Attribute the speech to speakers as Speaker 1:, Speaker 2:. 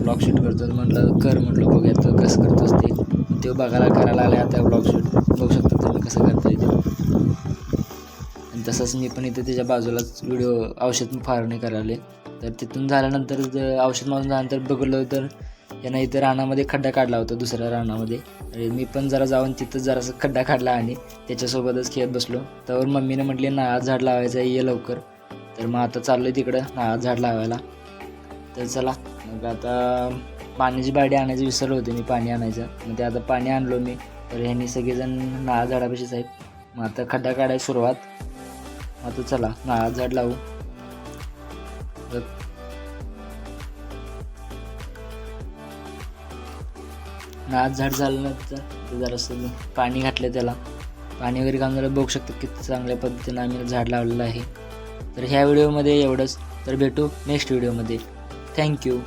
Speaker 1: Blog shoot करतो. म्हटलं कर, म्हटलं बघूया तर कसं करतोस ते. ते करायला लागले आता ब्लॉग शूट. बघू शकता तुम्ही कसं करता येते. आणि तसंच मी पण इथे त्याच्या बाजूलाच औषध फवारणी करायला. तर तिथून झाल्यानंतर औषध मारून झाल्यानंतर बघलं तर यानं इथं रानामध्ये खड्डा काढला होता दुसऱ्या रानामध्ये. मी पण जरा जाऊन तिथं जरासं खड्डा काढला आणि त्याच्यासोबतच खेळत बसलो. तर मम्मीने म्हटली नारळाचं झाड लावायचं आहे, ये लवकर. तर मग आता चाललो आहे तिकडं नारळाचं झाड लावायला. तर चला मग आता पाण्याची बाल्टी आणायची विसरलो होते मी, पाणी आणायचं. मग ते आता पाणी आणलो मी. तर ह्यांनी सगळेजण नारळ झाडापाशीच आहेत. मग आता खड्डा काढायला सुरुवात. आता चला नारळाचं झाड लावू. नारळाचं झाड झाल्यानंतर जरासं पाणी घातलं त्याला. पाणी वगैरे घालून जरा बघू शकतो किती चांगल्या पद्धतीनं आम्ही झाड लावलेलं आहे. तर ह्या व्हिडिओमध्ये एवढंच. तर भेटू नेक्स्ट व्हिडिओमध्ये. थँक्यू.